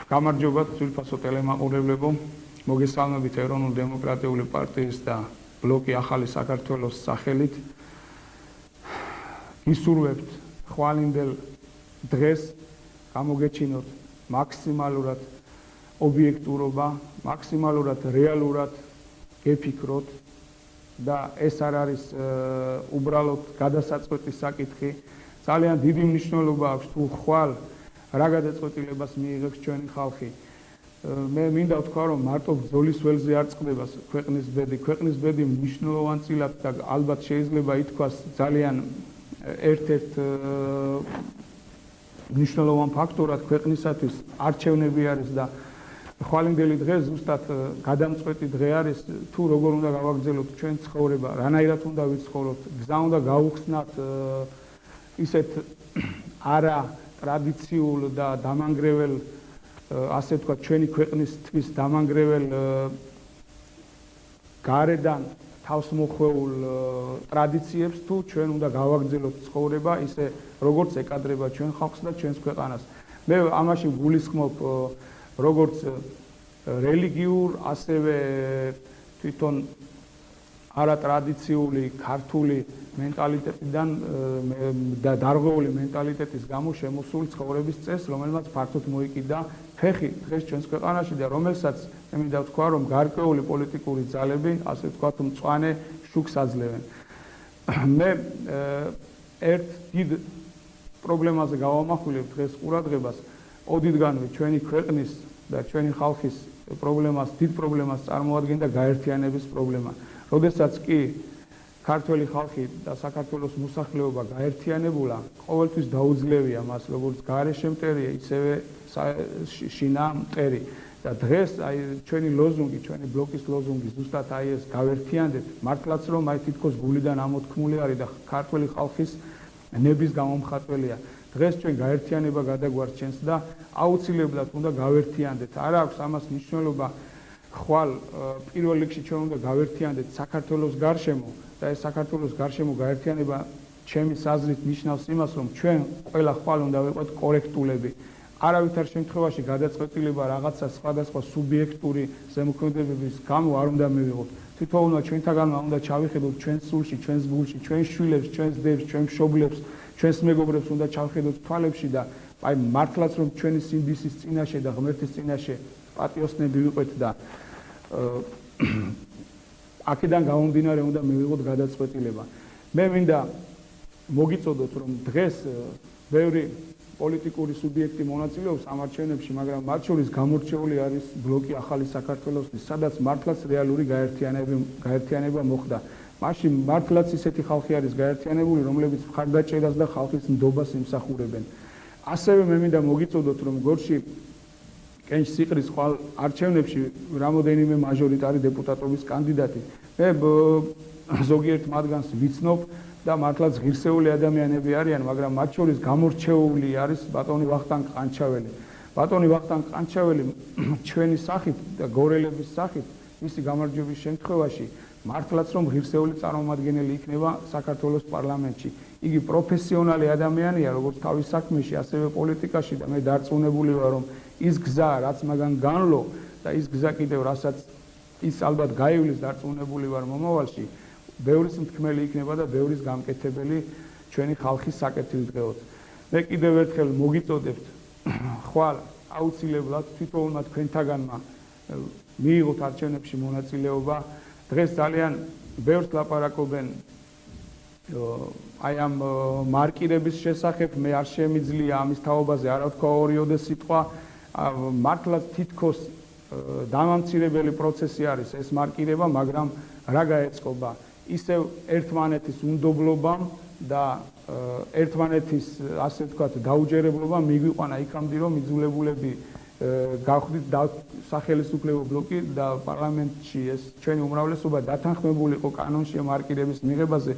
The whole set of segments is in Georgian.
გამარჯობა ძვირფასო ტელემაყურებლებო, მოგესალმებით ეროვნულ დემოკრატიული პარტიის და ბლოკი ახალი საქართველოს სახელით. გისურვებთ ხვალინდელ დღეს გამოგეჩინოთ მაქსიმალურად ობიექტურობა, მაქსიმალურად რეალურად გეფიქროთ და ეს არ არის უბრალოდ გადასაწყვეტი საკითხი. ძალიან დიდი მნიშვნელობა აქვს თუ ხვალ რა გადაწყვეტილებას მიიღებს ჩვენი ხალხი. მე მინდა ვთქვა, რომ მარტო ბრძოლის ველზე არ წყდება ქვეყნის ბედი. ქვეყნის ბედი მნიშვნელოვანწილად და ალბათ შეიძლება ითქვას ძალიან ერთ-ერთ მნიშვნელოვან ფაქტორად ქვეყნისათვის არჩევნები არის და ხვალინდელი დღე ზუსტად გადამწყვეტი დღე არის თუ როგორ უნდა გავაგრძელოთ ჩვენ ცხოვრება, რანაირად უნდა ვიცხოვროთ, გზა უნდა გავუხსნათ ისეთ არა ტრადიციულ და დამანგრეველ, ასე ვთქვათ, ჩვენი ქვეყნისთვის დამანგრეველ გარედან თავს მოხვეულ ტრადიციებს თუ ჩვენ უნდა გავაგრძელოთ ცხოვრება ისე როგორც ეკადრება ჩვენ ხალხს და ჩვენს ქვეყანას. მე ამაში გულისხმობ როგორც რელიგიურ, ასევე თვითონ არატრადიციული ქართული მენტალიტეტიდან და დარღვეული მენტალიტეტის გამო შემოსულ ცხოვრების წესს, რომელმაც ფართოდ მოიკიდა ფეხი დღეს ჩვენს ქვეყანაში და რომელსაც მე მინდა ვთქვა, რომ გარკვეული პოლიტიკური ძალები, ასე ვთქვათ, მწვანე შუქს აძლევენ. მე ერთ დიდ პრობლემაზე გავამახვილებ დღეს ყურადღებას, ოდითგანვე ჩვენი ქვეყნის და ჩვენი ხალხის პრობლემას, დიდ პრობლემას წარმოადგენდა გაერთიანების პრობლემა. როდესაც კი ქართველი ხალხი და საქართველოს მოსახლეობა გაერთიანებულა, ყოველთვის დაუძლევია მას როგორც გარეშე მტერია, ისევე შინა მტერი. და დღეს აი ჩვენი ლოზუნგი, ჩვენი ბლოკის ლოზუნგი ზუსტად აი ეს გავერთიანდეთ, მართლაც რომ აი თითქოს გულიდან ამოთქმული არის და ქართველი ხალხის ნების გამომხატველია. დღეს ჩვენ გაერთიანება გადაგვარჩენს და აუცილებლად უნდა გავერთიანდეთ. არ აქვს ამას მნიშვნელობა ხვალ პირველ რიგში ჩვენ უნდა გავერთიანდეთ საქართველოს გარშემო და ეს საქართველოს გარშემო გაერთიანება ჩემის აზრით ნიშნავს იმას, რომ ჩვენ ყველა ხვალ უნდა ვიყოთ კორექტულები. არავითარ შემთხვევაში გადაწყვეტილება რაღაცა სხვადასხვა სუბიექტური ზემოქმედებების გამო არ უნდა მივიღოთ. თვითონაც ჩვენთაგანმა უნდა ჩავიხედოთ ჩვენს სულში, ჩვენს გულში, ჩვენს შვილებს, ჩვენს დებს, ჩვენს მშობლებს, ჩვენს მეგობრებს უნდა ჩავხედოთ თვალებში და აი მართლაც რომ ჩვენი სინდისის წინაშე და ღმერთის წინაშე პატიოსნები ვიყოთ და აქედან გამომდინარე უნდა მივიღოთ გადაწყვეტილება. მე მინდა მოგიწოდოთ, რომ დღეს ბევრი პოლიტიკური სუბიექტი მონაწილეობს ამ არჩევნებში, მაგრამ მათ შორის გამორჩეული არის ბლოკი ახალი საქართველოსთვის, სადაც მართლაც რეალური გაერთიანება მოხდა. მაშინ მართლაც ისეთი ხალხი არის გაერთიანებული, რომლებიც მხარდაჭერას და ხალხის ნდობას იმსახურებენ. ასევე მე მინდა მოგიწოდოთ, რომ გორში კენჭ სიყრის ხვალ არჩევნებში რამოდენიმე მაჟორიტარი დეპუტატობის კანდიდატი. მე ზოგიერთ მათგანს ვიცნობ და მართლაც ღირსეული ადამიანები არიან, მაგრამ მათ შორის გამორჩეული არის ბატონი ვახტანგ ყანჩაველი. ბატონი ვახტანგ ყანჩაველი ჩვენი სახით და გორელების სახით მისი გამარჯვების შემთხვევაში მართლაც რომ ღირსეული წარმომადგენელი იქნება საქართველოს პარლამენტში. იგი პროფესიონალი ადამიანია, როგორც თავის საქმეში, ასევე პოლიტიკაში და მე დარწმუნებული ვარ, რომ ის გზა, რაც მაგან განლო და ის გზა კიდევ, რასაც ის ალბათ გაივლის, დარწმუნებული ვარ მომავალში, ბევრის მთქმელი იქნება და ბევრის გამკეთებელი ჩვენი ხალხის საკეთილდღეოდ. მე კიდევ ერთხელ მოგიწოდებთ ხვალ აუცილებლად თვითონაც თქვენთაგანმა მიიღოთ არჩევნებში მონაწილეობა. დღეს ძალიან ბევრს ლაპარაკობენ აი ამ მარკირების შესახებ, მე არ შემიძლია ამის თაობაზე არ ვთქვა ორიოდე სიტყვა. მართლაც თითქოს დამამცირებელი პროცესი არის ეს მარკირება, მაგრამ რა გაეწყობა ისევ ერთმანეთის უნდობლობამ და ერთმანეთის, ასე ვთქვათ, დაუჯერებლობამ მიგვიყვანა იქამდე, რომ იძულებულები გავხდით სახელმწიფო ბლოკი და პარლამენტში ეს ჩვენი უმრავლესობა დათანხმებული იყო კანონში მარკირების მიღებაზე,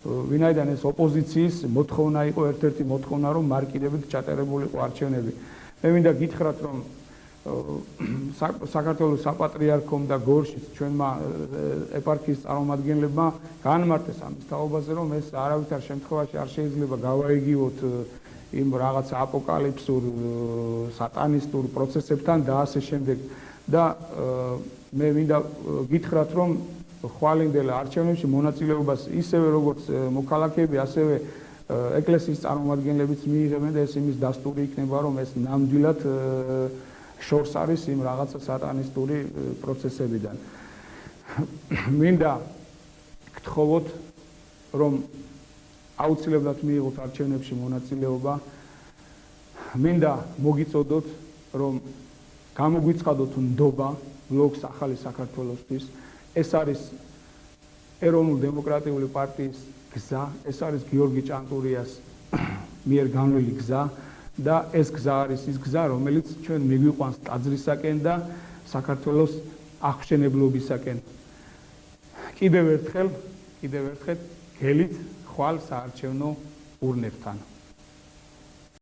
ვინაიდან ეს ოპოზიციის მოთხოვნა იყო, ერთ-ერთი მოთხოვნა, რომ მარკირებით ჩატარებულიყო არჩევნები. მე მინდა გითხრათ, რომ საქართველოს საპატრიარქომ და გორშიც ჩვენმა ეპარქიის წარმომადგენლებმა განმარტეს ამის თაობაზე, რომ ეს არავითარ შემთხვევაში არ შეიძლება გავაიგივოთ იმ რაღაც აპოკალიფსურ სატანისტურ პროცესებთან და ასე შემდეგ და მე მინდა გითხრათ რომ ხვალინდელ არჩევნებში მონაწილეობას ისევე როგორც მოქალაქეები ასევე ეკლესიის წარმომადგენლებიც მიიღებენ და ეს იმის დასტური იქნება რომ ეს ნამდვილად შორს არის იმ რაღაცა სატანისტური პროცესებიდან. მინდა გთხოვოთ რომ აუცილებლად მიიღოთ არჩევნებში მონაწილეობა. მინდა მოგიწოდოთ რომ გამოგვიცხადოთ ნდობა ბლოკს ახალი საქართველოსთვის. ეს არის ეროვნულ დემოკრატიული პარტიის გზა, ეს არის გიორგი ჭანტურიას მიერ განვლილი გზა და ეს გზა არის ის გზა, რომელიც ჩვენ მიგვიყვანს ტაძრისაკენ და საქართველოს აღმშენებლობისაკენ. კიდევ ერთხელ გელით ხვალ საარჩევნო ურნებთან.